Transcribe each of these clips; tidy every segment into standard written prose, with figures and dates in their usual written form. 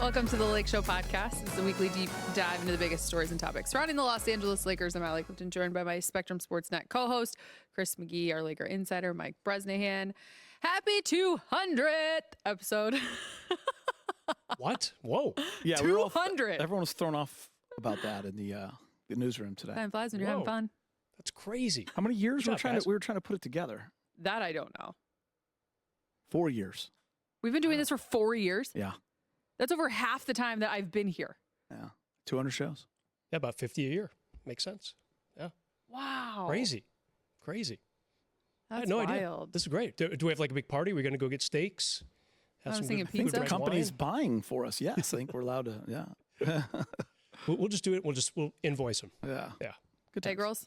Welcome to the Lakeshow podcast. It's a weekly deep dive into the biggest stories and topics surrounding the Los Angeles Lakers. I'm Allie Clifton, joined by my Spectrum SportsNet co-host, Chris McGee, our Laker insider, Mike Bresnahan. Happy 200th episode. What? Whoa. Yeah, 200. Everyone was thrown off about that in the newsroom today. Time flies when you're having fun. That's crazy. How many years we were trying to put it together? That I don't know. 4 years. We've been doing this for 4 years. Yeah. That's over half the time that I've been here. Yeah. 200 shows. Yeah, about 50 a year. Makes sense. Yeah. Wow. Crazy. That's I had no wild. idea. This is great. Do we have like a big party? We're going to go get steaks? I was some thinking good pizza. The red company's wine? buying for us. Yes, I think we're allowed to. Yeah. We'll just do it. We'll invoice them. Yeah. Yeah. Good times. Egg rolls.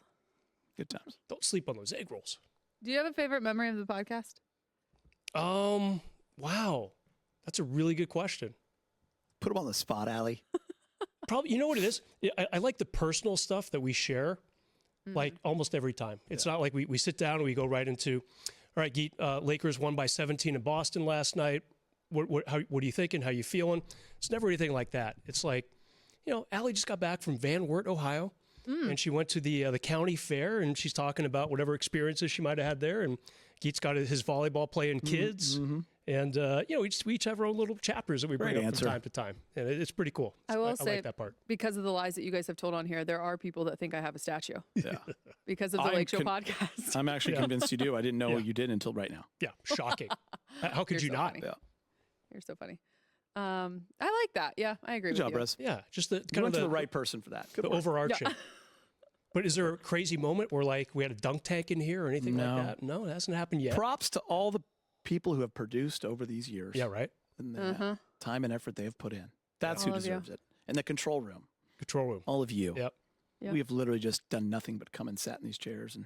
Good times. Don't sleep on those egg rolls. Do you have a favorite memory of the podcast? Wow. That's a really good question. Put them on the spot, Allie. Probably, you know what it is? I like the personal stuff that we share, like almost every time. It's not like we sit down and we go right into, all right, Geet, Lakers won by 17 in Boston last night. What are you thinking? How you feeling? It's never anything like that. It's like, Allie just got back from Van Wert, Ohio, and she went to the county fair, and she's talking about whatever experiences she might have had there. And Geet's got his volleyball playing kids. Mm-hmm. And, we each have our own little chapters that we bring up from time to time. And it's pretty cool. I will say, like that part. Because of the lies that you guys have told on here, there are people that think I have a statue. Yeah. Because of the Lakeshow podcast. I'm actually convinced you do. I didn't know you did until right now. Yeah. Shocking. How could you so not? Funny. Yeah. You're so funny. I like that. Yeah, I agree Good with job, you. Brez. Yeah. Just the You kind went of to the right person for that. Good the work. overarching. But is there a crazy moment where like we had a dunk tank in here or anything No. like that? No, it hasn't happened yet. Props to all the people who have produced over these years. Yeah, right. And the time and effort they have put in. That's All who of you. deserves it. And the control room. Control room. All of you. Yep. Yep. We have literally just done nothing but come and sat in these chairs.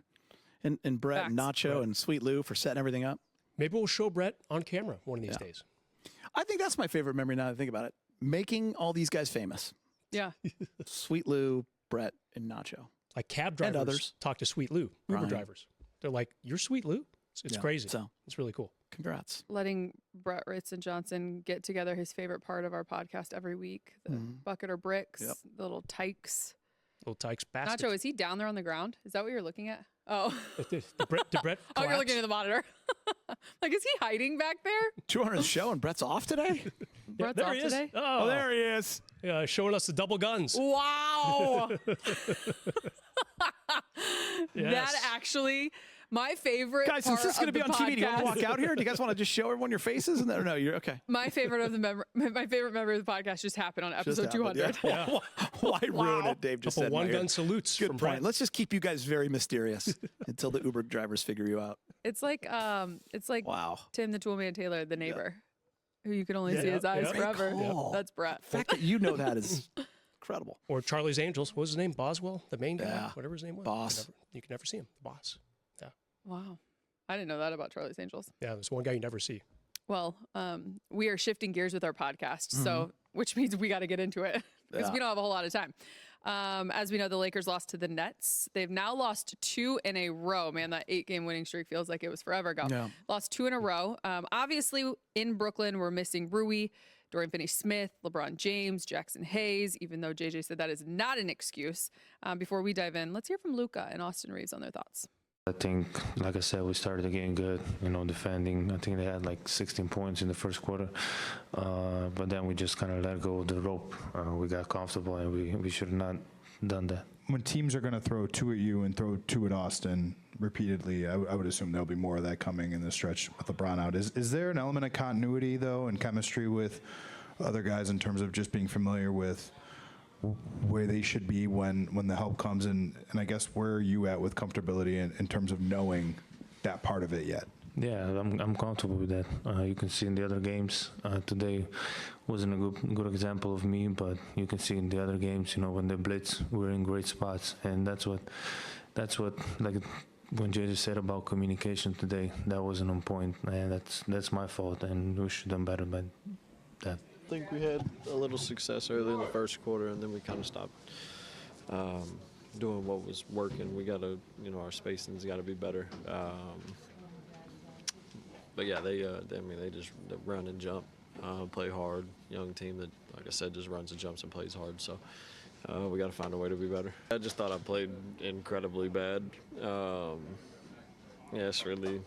And Brett and Facts. Nacho and Sweet Lou for setting everything up. Maybe we'll show Brett on camera one of these days. I think that's my favorite memory now that I think about it. Making all these guys famous. Yeah. Sweet Lou, Brett, and Nacho. Like cab drivers others. talk to Sweet Lou, Uber Brian. drivers. They're like, "You're Sweet Lou." It's Yeah, crazy. so- It's really cool. Congrats. Letting Brett Ritz and Johnson get together, his favorite part of our podcast every week. The bucket or bricks, Yep. the little tykes. Little Tykes bastards. Nacho, is he down there on the ground? Is that what you're looking at? Oh. Did Brett Oh, you're collapse? looking at the monitor. Like, is he hiding back there? 200th show and Brett's off today? Brett's There off he is. today? Oh, there he is. yeah, showing us the double guns. Wow. Yes. That actually, my favorite Guys, part since this is going to of be the on TV, do you want to podcast- walk out here? Do you guys want to just show everyone your faces? No, you're okay. My favorite memory of the podcast just happened on Just episode happened, 200. yeah. Why ruin it? Dave just Couple said. one-gun salutes Good from point. Brett. Let's just keep you guys very mysterious until the Uber drivers figure you out. It's like Wow. Tim the Toolman Taylor, the neighbor, who you can only Yeah, see his yeah, eyes yeah. forever. Great call. That's Brett. The fact that you know that is incredible. Or Charlie's Angels. What was his name? Boswell? The main guy? Yeah. Whatever his name was. Boss. You can never see him. The boss. Yeah. Wow. I didn't know that about Charlie's Angels. Yeah, there's one guy you never see. Well, we are shifting gears with our podcast, so which means we got to get into it because we don't have a whole lot of time. As we know, the Lakers lost to the Nets. They've now lost 2 in a row. Man, that 8-game winning streak feels like it was forever ago. Yeah. Lost 2 in a row. Obviously, in Brooklyn, we're missing Rui, Dorian Finney-Smith, LeBron James, Jackson Hayes, even though JJ said that is not an excuse. Before we dive in, let's hear from Luka and Austin Reeves on their thoughts. I think, like I said, we started the game good, defending. I think they had like 16 points in the first quarter. But then we just kind of let go of the rope. We got comfortable, and we should have not done that. When teams are going to throw 2 at you and throw 2 at Austin repeatedly, I would assume there'll be more of that coming in the stretch with LeBron out. Is there an element of continuity, though, and chemistry with other guys in terms of just being familiar with where they should be when the help comes? And I guess where are you at with comfortability in terms of knowing that part of it yet? Yeah, I'm comfortable with that. You can see in the other games, today wasn't a good example of me, but you can see in the other games, when they blitz, we're in great spots, and that's what like when JJ said about communication today, that wasn't on point, and that's my fault, and we should have done better by that. I think we had a little success early in the first quarter, and then we kind of stopped doing what was working. We got to, our spacing's got to be better. But yeah, they just run and jump, play hard. Young team that like I said, just runs and jumps and plays hard. So we got to find a way to be better. I just thought I played incredibly bad. Yeah, it's really,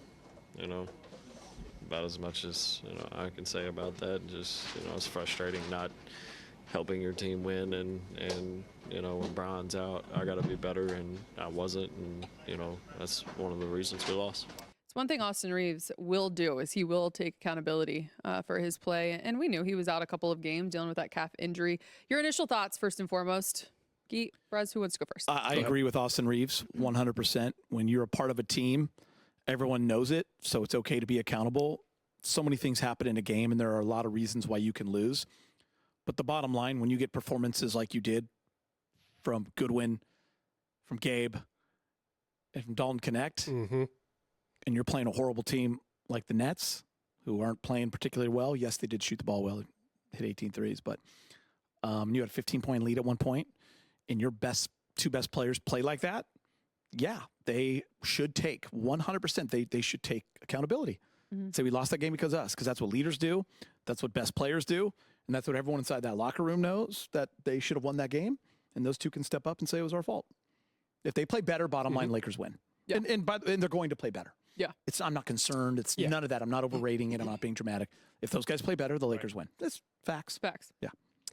about as much as I can say about that. Just it's frustrating not helping your team win, and when Brian's out, I got to be better, and I wasn't, and that's one of the reasons we lost. It's one thing Austin Reeves will do is he will take accountability for his play, and we knew he was out a couple of games dealing with that calf injury. Your initial thoughts, first and foremost. Geet, Brez, who wants to go first? I agree with Austin Reeves 100%. When you're a part of a team, everyone knows it, so it's okay to be accountable. So many things happen in a game, and there are a lot of reasons why you can lose. But the bottom line, when you get performances like you did from Goodwin, from Gabe, and from Dalton Connect, and you're playing a horrible team like the Nets, who aren't playing particularly well. Yes, they did shoot the ball well, hit 18 threes, but you had a 15-point lead at one point, and your two best players play like that. Yeah, they should take 100%. They should take accountability. Say we lost that game because of us, because that's what leaders do. That's what best players do. And that's what everyone inside that locker room knows, that they should have won that game. And those two can step up and say it was our fault. If they play better, bottom line, Lakers win. Yeah. And they're going to play better. Yeah. I'm not concerned. It's none of that. I'm not overrating it. I'm not being dramatic. If those guys play better, the Lakers win. That's facts. Facts. Yeah.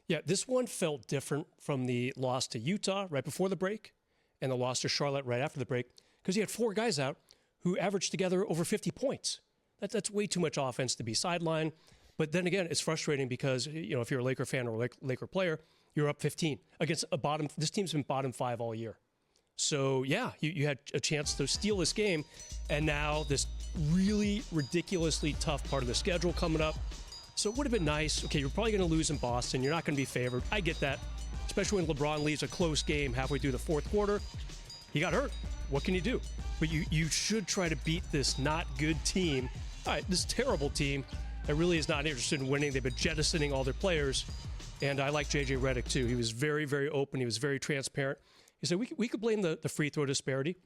Yeah, this one felt different from the loss to Utah right before the break and the loss to Charlotte right after the break, because you had 4 guys out who averaged together over 50 points. That's way too much offense to be sidelined. But then again, it's frustrating because, if you're a Laker fan or a Laker player, you're up 15 against this team's been bottom 5 all year. So yeah, you had a chance to steal this game, and now this really ridiculously tough part of the schedule coming up. So it would have been nice. Okay, you're probably going to lose in Boston. You're not going to be favored. I get that, especially when LeBron leaves a close game halfway through the fourth quarter. He got hurt. What can you do? But you should try to beat this not good team. All right, this terrible team that really is not interested in winning. They've been jettisoning all their players. And I like J.J. Redick, too. He was very, very open. He was very transparent. He said, we could blame the free throw disparity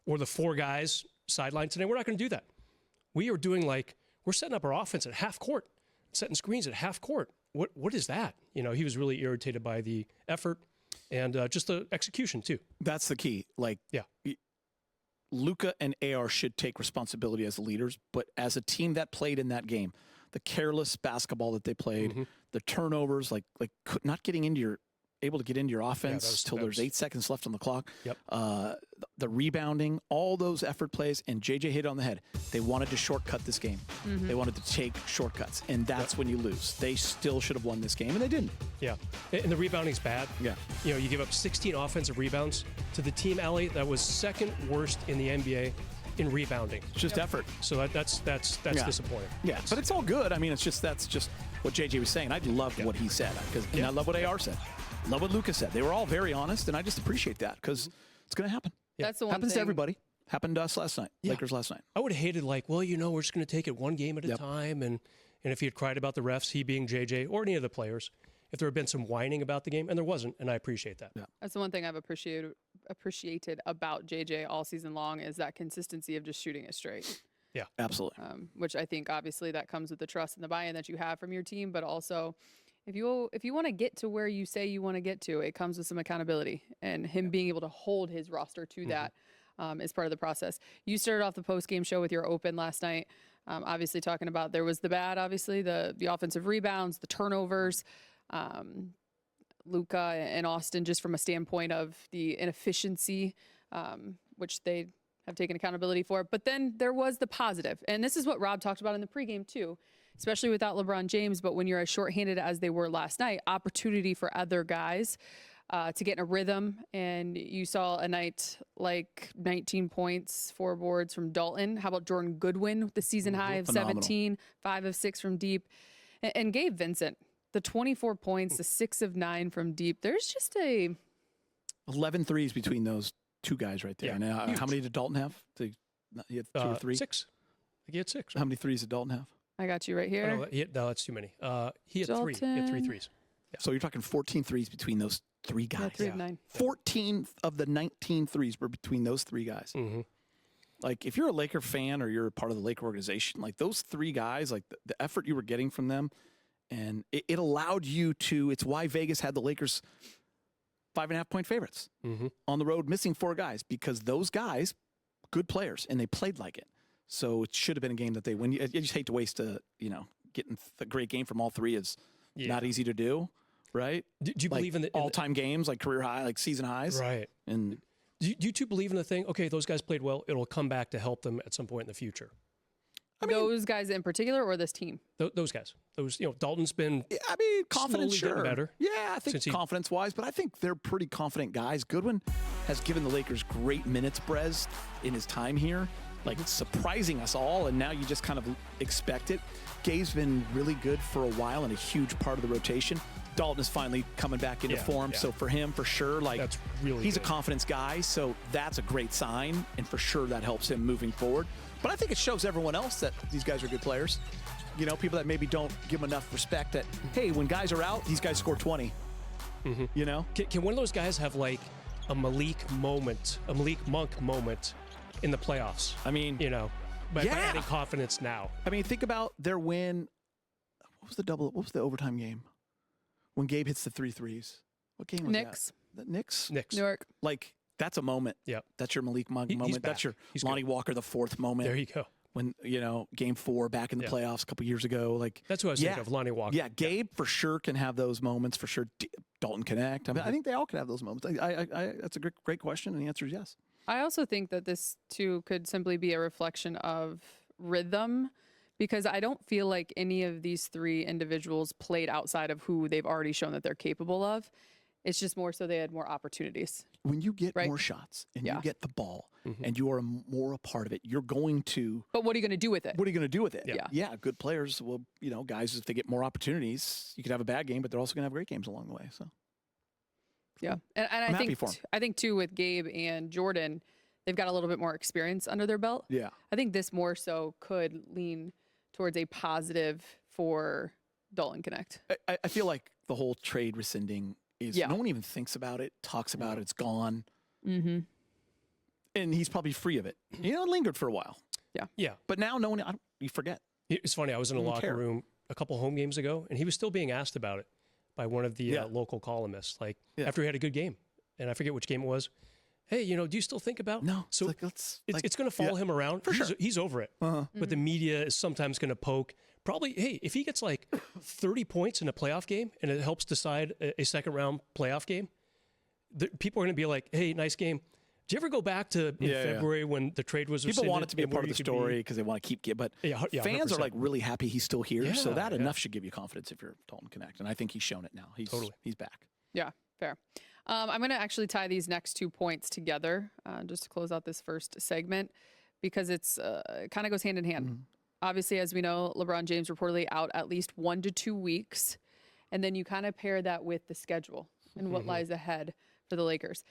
or the 4 guys sidelined today. We're not going to do that. We are doing we're setting up our offense at half court, setting screens at half court. What is that? He was really irritated by the effort and just the execution, too. That's the key. Luka and AR should take responsibility as the leaders, but as a team that played in that game, the careless basketball that they played, the turnovers, not able to get into your offense till there's 8 seconds left on the clock. Yep. The rebounding, all those effort plays, and JJ hit it on the head. They wanted to shortcut this game. They wanted to take shortcuts, and that's when you lose. They still should have won this game, and they didn't. Yeah, and the rebounding's bad. Yeah. You give up 16 offensive rebounds to the team, Allie, that was second worst in the NBA in rebounding. It's just effort. So that's disappointing. Yeah, but it's all good. I mean, that's just what JJ was saying. I loved what he said, and I love what AR said. Love what Luka said. They were all very honest, and I just appreciate that because it's going to happen. That's the one Happens thing. to everybody. Happened to us last night. Yeah. Lakers last night. I would have hated we're just going to take it one game at a time, and if he had cried about the refs, he being JJ or any of the players, if there had been some whining about the game, and there wasn't, and I appreciate that. Yeah. That's the one thing I've appreciated about JJ all season long is that consistency of just shooting it straight. Yeah, absolutely. Which I think obviously that comes with the trust and the buy-in that you have from your team, but also if you want to get to where you say you want to get to, it comes with some accountability, and him being able to hold his roster to that is part of the process. You started off the post-game show with your open last night, obviously talking about there was the bad, obviously the offensive rebounds, the turnovers, Luka and Austin, just from a standpoint of the inefficiency, which they have taken accountability for. But then there was the positive, and this is what Rob talked about in the pregame too, especially without LeBron James. But when you're as shorthanded as they were last night, opportunity for other guys to get in a rhythm. And you saw a night like 19 points, 4 boards from Dalton. How about Jordan Goodwin with the season high of Phenomenal. 17, 5 of 6 from deep, and Gabe Vincent, the 24 points, the 6 of 9 from deep. There's just 11 threes between those 2 guys right there. Yeah, Now, how many did Dalton have? He had 2 or 3? 6. I think he had 6. How many threes did Dalton have? I got you right here. No, that's too many. He had 3. He had 3 threes. Yeah. So you're talking 14 threes between those 3 guys. Yeah, 3 of 9. 14 of the 19 threes were between those 3 guys. Mm-hmm. If you're a Laker fan or you're a part of the Laker organization, those 3 guys, the effort you were getting from them And it allowed you to, it's why Vegas had the Lakers 5.5-point favorites on the road, missing 4 guys, because those guys, good players, and they played like it. So it should have been a game that they win. You just hate to waste getting a great game from all 3 is not easy to do, right? Do you believe in the all-time games, like career high, like season highs? Right. And do you two believe in the thing? Okay, those guys played well. It'll come back to help them at some point in the future. Those guys in particular, or this team? Those guys. Dalton's been. I mean, confidence, slowly getting better. Yeah, I think confidence-wise, but I think they're pretty confident guys. Goodwin has given the Lakers great minutes, Brez, in his time here, like surprising us all, and now you just kind of expect it. Gabe's been really good for a while and a huge part of the rotation. Dalton is finally coming back into form, so for him, for sure, that's really he's good. A confidence guy, so that's a great sign, and for sure that helps him moving forward. But I think it shows everyone else that these guys are good players. People that maybe don't give them enough respect that, hey, when guys are out, these guys score 20. Can one of those guys have like a Malik Monk moment in the playoffs? I mean, by adding confidence now. I mean, think about their win. What was the overtime game? When Gabe hits the 3 threes. What game was that? Knicks? New York. Like, that's a moment. Yep. That's your Malik Monk moment. That's your Lonnie Walker, the 4th moment. There you go. When, game 4 back in the playoffs a couple years ago. Like that's what I was thinking of, Lonnie Walker. Yeah, Gabe for sure can have those moments. For sure, Dalton Connect. I mean, I think they all can have those moments. That's a great question, and the answer is yes. I also think that this, too, could simply be a reflection of rhythm, because I don't feel like any of these 3 individuals played outside of who they've already shown that they're capable of. It's just more so they had more opportunities. When you get more shots and you get the ball and you are more a part of it, you're going to... But what are you going to do with it? What are you going to do with it? Yeah. Good players will, guys, if they get more opportunities, you could have a bad game, but they're also going to have great games along the way. So, yeah. And I think, too, with Gabe and Jordan, they've got a little bit more experience under their belt. Yeah. I think this more so could lean towards a positive for Dalton Connect. I feel like the whole trade rescinding is no one even thinks about it, talks about it, it's gone. And he's probably free of it. It lingered for a while. Yeah. But now you forget. It's funny. I was in a locker room a couple home games ago, and he was still being asked about it by one of the local columnists, after he had a good game. And I forget which game it was. Hey, do you still think about? No. So it's going to follow him around. For sure. He's over it. But the media is sometimes going to poke. Probably, hey, if he gets like 30 points in a playoff game and it helps decide a second round playoff game, people are going to be like, hey, nice game. Did you ever go back to February when the trade was rescinded? People want it to be a part of the story because they want to keep but fans 100%. Are like really happy he's still here. So that enough should give you confidence if you're Dalton Connect. And I think he's shown it now. He's back. Yeah, fair. I'm going to actually tie these next 2 points together just to close out this first segment, because it kind of goes hand in hand. Obviously, as we know, LeBron James reportedly out at least 1 to 2 weeks. And then you kind of pair that with the schedule and what lies ahead for the Lakers.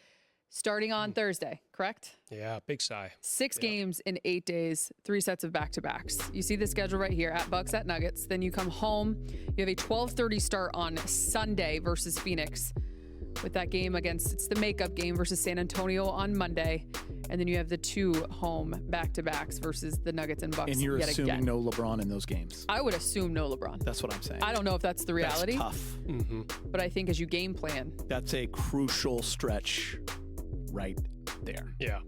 Starting on Thursday, correct? Yeah, big sigh. 6 games in 8 days, 3 sets of back-to-backs. You see the schedule right here, at Bucks, at Nuggets. Then you come home. You have a 12:30 start on Sunday versus Phoenix. With that game it's the makeup game versus San Antonio on Monday. And then you have the 2 home back-to-backs versus the Nuggets and Bucks. And you're assuming no LeBron in those games. I would assume no LeBron. That's what I'm saying. I don't know if that's the reality. That's tough. But I think as you game plan. That's a crucial stretch right there. Yeah.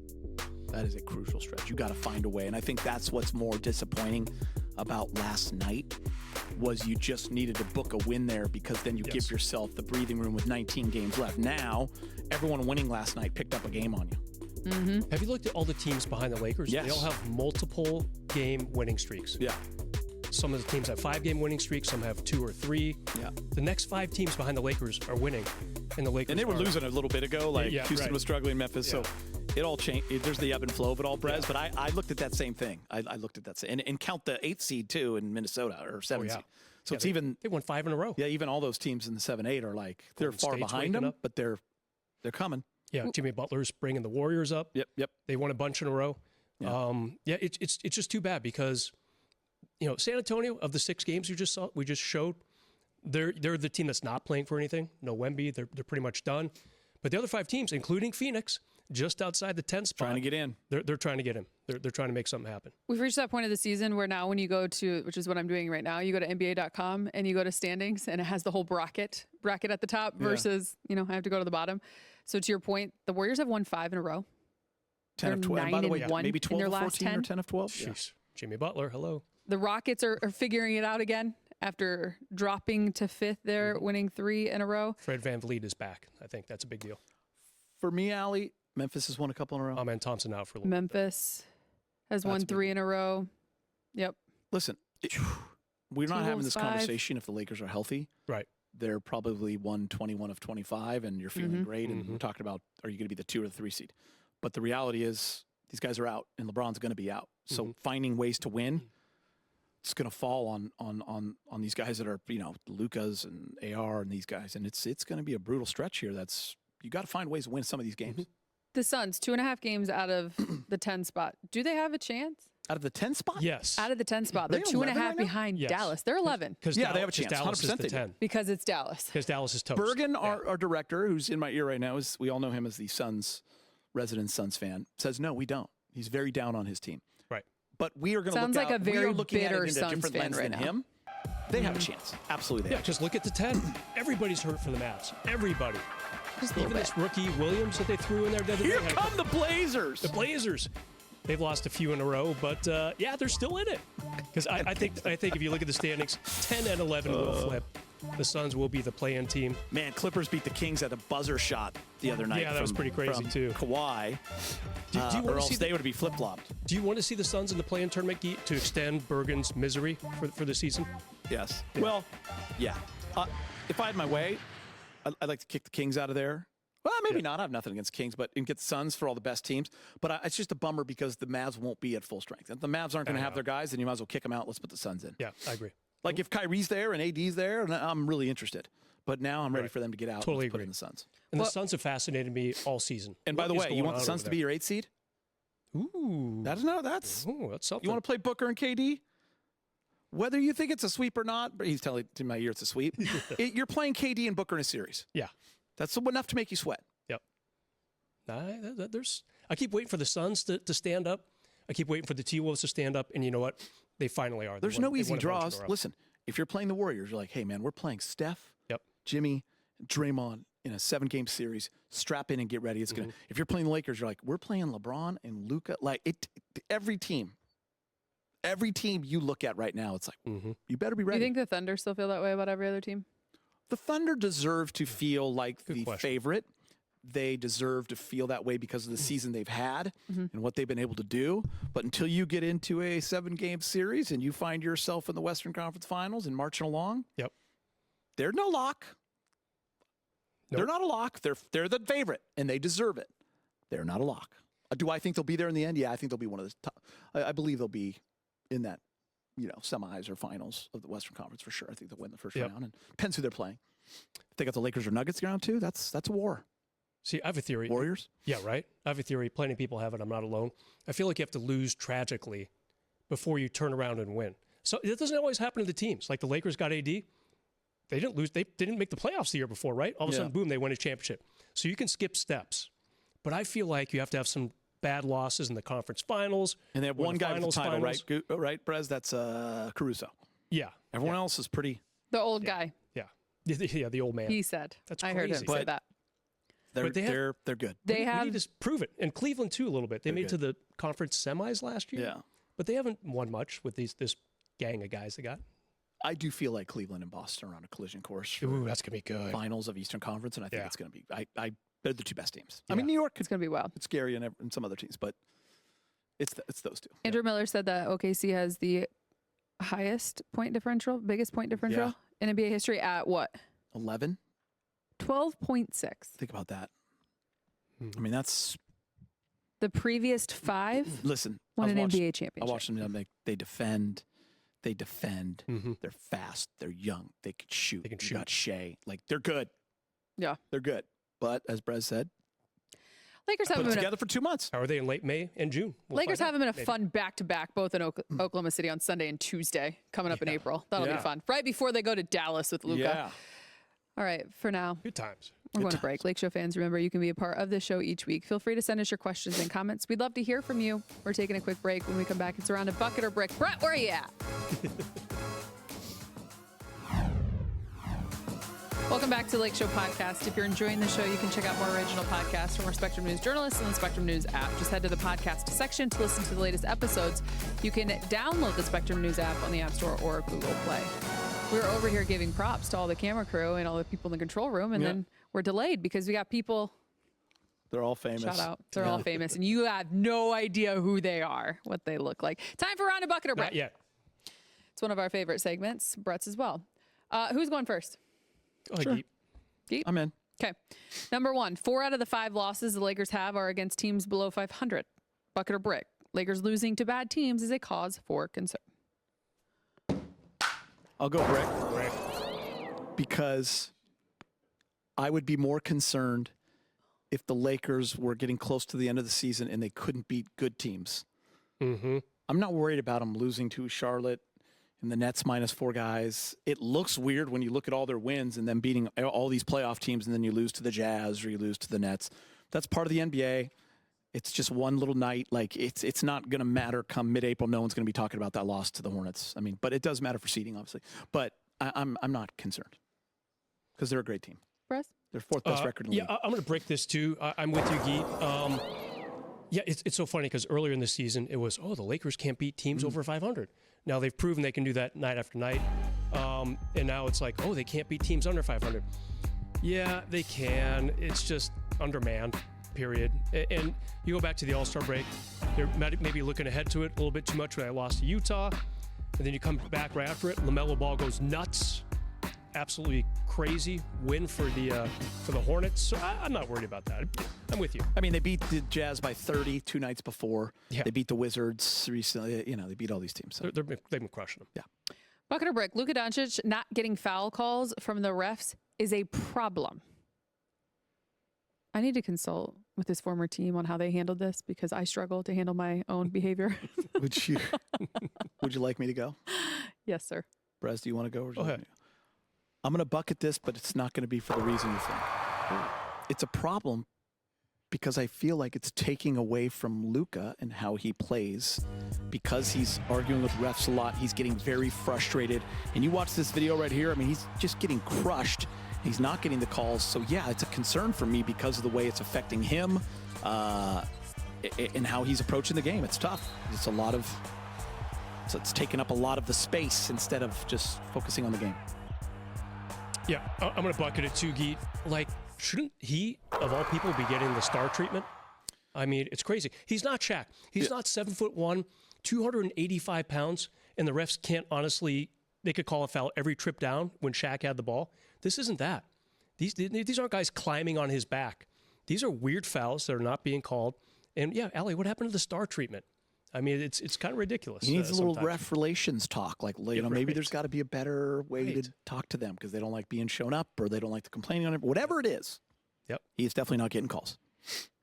That is a crucial stretch. You got to find a way. And I think that's what's more disappointing about last night was you just needed to book a win there, because then you give yourself the breathing room with 19 games left. Now, everyone winning last night picked up a game on you. Have you looked at all the teams behind the Lakers? Yes. They all have multiple game winning streaks. Yeah. Some of the teams have 5-game winning streaks. Some have 2 or 3. Yeah. The next 5 teams behind the Lakers are winning, and the Lakers. And they were losing a little bit ago. Like Houston was struggling, Memphis. Yeah. So it all changed. There's the ebb and flow of it all, Brez. But I looked at that same thing. I looked at that and count the 8th seed too in Minnesota, or 7th seed. So it's even they won 5 in a row. Yeah, even all those teams in the 7-8 are like they're far State's behind them, up. but they're coming. Yeah, Jimmy Butler's bringing the Warriors up. Yep. They won a bunch in a row. Yeah. It's just too bad, because San Antonio, of the 6 games we just showed, they're the team that's not playing for anything. No Wemby, they're pretty much done. But the other 5 teams, including Phoenix, just outside the 10th spot, Trying to get in. They're trying to get in. They're trying to make something happen. We've reached that point of the season where now when you go to, which is what I'm doing right now, you go to NBA.com and you go to standings and it has the whole bracket at the top versus, I have to go to the bottom. So to your point, the Warriors have won 5 in a row. 10 of 12. By the way, maybe 12 of 14 or 10 of 12. Jeez. Jimmy Butler, hello. The Rockets are figuring it out again after dropping to 5th there, winning 3 in a row. Fred VanVleet is back. I think that's a big deal. For me, Allie, Memphis has won a couple in a row. And Thompson out for a little Memphis has won 3 in a row. Yep. Listen, we're not having this 5. conversation if the Lakers are healthy. Right. They're probably 21 of 25, and you're feeling great. And we're talking about, are you going to be the 2 or the 3 seed? But the reality is, these guys are out, and LeBron's going to be out. So finding ways to win, it's going to fall on these guys that are, Lukas and AR and these guys, and it's going to be a brutal stretch here. You got to find ways to win some of these games. The Suns, 2.5 games out of the 10 spot. Do they have a chance? Out of the 10 spot? Yes. Out of the 10 spot. They're 2.5 right behind Yes. Dallas. They're 11 Because Yeah, they have a chance. Dallas is 100% the they do. 10. because it's Dallas. Because Dallas is toast. Bergen, our director, who's in my ear right now, we all know him as the resident Suns fan, says, no, we don't. He's very down on his team. Right. But we are going to Sounds look like out. a very we are looking at it bitter in a Suns different fan lens right than now. him. They have a chance. Absolutely, they Yeah, have. just look at the 10. Everybody's hurt for the Mavs. Everybody. Just a little Even bit. this rookie Williams that they threw in there. Here come the Blazers. The Blazers. They've lost a few in a row, but they're still in it. Because I think if you look at the standings, 10 and 11 will flip. The Suns will be the play-in team. Man, Clippers beat the Kings at a buzzer shot the other night. Yeah, that was pretty crazy, from too. Kawhi. Do you Or want to else see they would be flip-flopped. Do you want to see the Suns in the play-in tournament, Geet, to extend Bergen's misery for the season? Yes. Well, yeah. If I had my way, I'd like to kick the Kings out of there. Well, maybe not. I have nothing against Kings, and get the Suns for all the best teams. But it's just a bummer because the Mavs won't be at full strength. If the Mavs aren't going to have their guys, then you might as well kick them out. Let's put the Suns in. Yeah, I agree. Like if Kyrie's there and AD's there, I'm really interested. But now I'm ready for them to get out. Totally Let's put agree. in the Suns. And the Suns have fascinated me all season. And by the What way, is you going want the on Suns over to be your 8th seed? there? Ooh. That's something. You want to play Booker and KD? Whether you think it's a sweep or not, but he's telling to my ear it's a sweep. You're playing KD and Booker in a series. Yeah. That's enough to make you sweat. Yep. I keep waiting for the Suns to stand up. I keep waiting for the T-Wolves to stand up, and you know what? They finally are. There's no easy draws. Listen, if you're playing the Warriors, you're like, hey, man, we're playing Steph, Jimmy, Draymond in a 7-game series. Strap in and get ready. It's gonna. If you're playing the Lakers, you're like, we're playing LeBron and Luka. Like every team you look at right now, it's like, you better be Do ready. you think the Thunder still feel that way about every other team? The Thunder deserve to feel like the question. favorite. They deserve to feel that way because of the season they've had and what they've been able to do. But until you get into a 7-game series and you find yourself in the Western Conference Finals and marching along, they're no lock. Nope. They're not a lock. They're the favorite, and they deserve it. They're not a lock. Do I think they'll be there in the end? Yeah, I think they'll be one of the top. I believe they'll be in that, semis or finals of the Western Conference for sure. I think they'll win the first round. And depends who they're playing. If they got the Lakers or Nuggets round 2, that's a war. See, I have a theory. Warriors? Yeah, right? I have a theory. Plenty of people have it. I'm not alone. I feel like you have to lose tragically before you turn around and win. So it doesn't always happen to the teams. Like the Lakers got AD. They didn't lose. They didn't make the playoffs the year before, right? All of a sudden, boom, they win a championship. So you can skip steps. But I feel like you have to have some bad losses in the conference finals. And they have one guy with the title, right? Right, Brez? That's Caruso. Yeah. Everyone else is pretty. The old guy, Yeah. Yeah, the old man. he said. That's I heard him crazy. say that. But they have- They're good. They We have need to prove it. And Cleveland, too, a little bit. They made it to the conference semis last year. Yeah. But they haven't won much with this gang of guys they got. I do feel like Cleveland and Boston are on a collision course for Ooh, that's going to be good. finals of Eastern Conference, and I think it's going to be. They're the 2 best teams. I Yeah. mean, New York, it's going to be wild. it's scary and some other teams, but it's those 2. Andrew Miller said that OKC has the highest point differential, biggest point differential in NBA history at what? 11. 12.6. Think about that. I mean, that's The previous 5 listen. won an I NBA championship. I watched them. They defend. They defend. Mm-hmm. They're fast. They're young. They can shoot. They can You shoot. got Shea. Like they're good. Yeah. They're good. But as Brez said, Lakers put have it them in together for 2 months. How are they in late May and June? Lakers have them in a maybe. fun back-to-back, both in Oklahoma City on Sunday and Tuesday, coming up in April. That'll be Yeah. fun. Right before they go to Dallas with Luka. Yeah. All right, for now, Good times. We're going to break. Lakeshow fans, remember, you can be a part of this show each week. Feel free to send us your questions and comments. We'd love to hear from you. We're taking a quick break. When we come back, it's around a bucket or brick. Brett, where are you at? Welcome back to the Lakeshow Podcast. If you're enjoying the show, you can check out more original podcasts from our Spectrum News journalists on the Spectrum News app. Just head to the podcast section to listen to the latest episodes. You can download the Spectrum News app on the App Store or Google Play. We're over here giving props to all the camera crew and all the people in the control room, and then we're delayed because we got people. They're all famous. Shout out. They're all famous, and you have no idea who they are, what they look like. Time for Round a Bucket or Brett. Not yet. It's one of our favorite segments. Brett's as well. Who's going first? Go ahead, Sure. Geet. I'm in. Okay. Number 1, 4 out of the 5 losses the Lakers have are against teams below 500. Bucket or brick. Lakers losing to bad teams is a cause for concern. I'll go brick. Because I would be more concerned if the Lakers were getting close to the end of the season and they couldn't beat good teams. Mm-hmm. I'm not worried about them losing to Charlotte and the Nets -4 guys. It looks weird when you look at all their wins and then beating all these playoff teams and then you lose to the Jazz or you lose to the Nets. That's part of the NBA. It's just one little night. Like it's not going to matter come mid-April. No one's going to be talking about that loss to the Hornets. I mean, but it does matter for seeding, obviously. But I'm not concerned because they're a great team. Press? They're 4th best record in the league. I'm going to break this too. I'm with you, Geet. Yeah, it's so funny because earlier in the season it was, the Lakers can't beat teams over 500. Now they've proven they can do that night after night. And now it's like, they can't beat teams under 500. Yeah, they can. It's just undermanned, period. And you go back to the All-Star break, they're maybe looking ahead to it a little bit too much when I lost to Utah. And then you come back right after it, LaMelo Ball goes nuts. Absolutely crazy win for the Hornets. So I'm not worried about that. I'm with you. I mean, they beat the Jazz by 30 2 nights before. Yeah. They beat the Wizards recently. They beat all these teams. So. They've been crushing them. Yeah. Bucket or brick. Luka Doncic not getting foul calls from the refs is a problem. I need to consult with his former team on how they handled this because I struggle to handle my own behavior. Would you like me to go? Yes, sir. Brez, do you want to go? Or Go ahead. I'm going to bucket this, but it's not going to be for the reason you think. It's a problem because I feel like it's taking away from Luka and how he plays because he's arguing with refs a lot. He's getting very frustrated. And you watch this video right here. I mean, he's just getting crushed. He's not getting the calls. So, yeah, it's a concern for me because of the way it's affecting him and how he's approaching the game. It's tough. It's taking up a lot of the space instead of just focusing on the game. Yeah, I'm going to bucket it too, Geet. Like, shouldn't he, of all people, be getting the star treatment? I mean, it's crazy. He's not Shaq. He's not 7'1", 285 pounds, and the refs can't honestly, they could call a foul every trip down when Shaq had the ball. This isn't that. These aren't guys climbing on his back. These are weird fouls that are not being called. And yeah, Allie, what happened to the star treatment? I mean, it's kind of ridiculous. He needs a little sometimes. ref relations talk. Like, maybe right. there's got to be a better way to talk to them because they don't like being shown up or they don't like the complaining on it. Whatever it is, Yep. he's definitely not getting calls.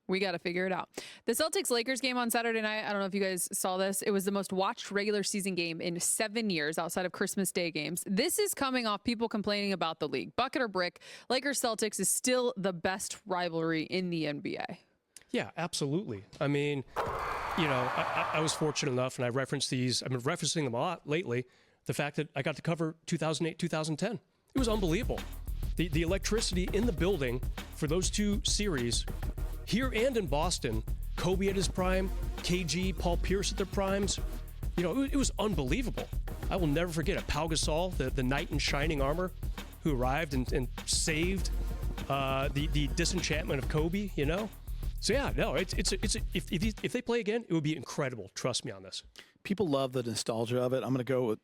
We got to figure it out. The Celtics-Lakers game on Saturday night, I don't know if you guys saw this. It was the most watched regular season game in 7 years outside of Christmas Day games. This is coming off people complaining about the league. Bucket or brick, Lakers-Celtics is still the best rivalry in the NBA. Yeah, absolutely. I mean, I was fortunate enough, and I referenced these. I've been referencing them a lot lately. The fact that I got to cover 2008, 2010. It was unbelievable. The electricity in the building for those two series, here and in Boston, Kobe at his prime, KG, Paul Pierce at their primes. It was unbelievable. I will never forget it. Pau Gasol, the knight in shining armor, who arrived and saved the disenchantment of Kobe, So yeah, no, if they play again, it would be incredible. Trust me on this. People love the nostalgia of it. I'm going to go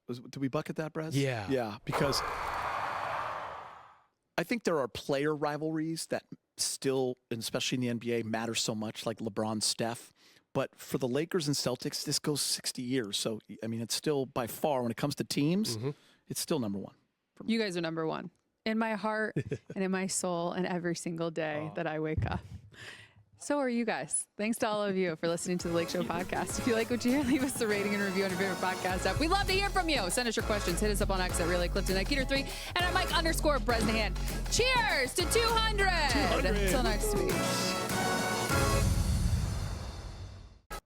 with, did we bucket that, Brez? Yeah. Yeah, because I think there are player rivalries that still, and especially in the NBA, matter so much, like LeBron, Steph. But for the Lakers and Celtics, this goes 60 years. So, I mean, it's still by far, when it comes to teams, it's still number one. You guys are number one in my heart and in my soul and every single day that I wake up. So are you guys. Thanks to all of you for listening to the Lakeshow podcast. If you like what you hear, leave us a rating and review on your favorite podcast app. We'd love to hear from you. Send us your questions. Hit us up on X at Allie Clifton, at Keeter3, and at Mike_Bresnahan. Cheers to 200. Until next week.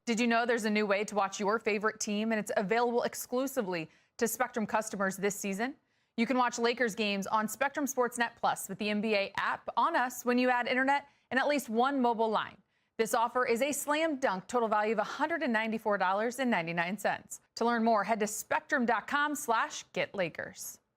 Did you know there's a new way to watch your favorite team, and it's available exclusively to Spectrum customers this season? You can watch Lakers games on Spectrum SportsNet Plus with the NBA app on us when you add internet and at least one mobile line. This offer is a slam dunk total value of $194.99. To learn more, head to spectrum.com/getlakers.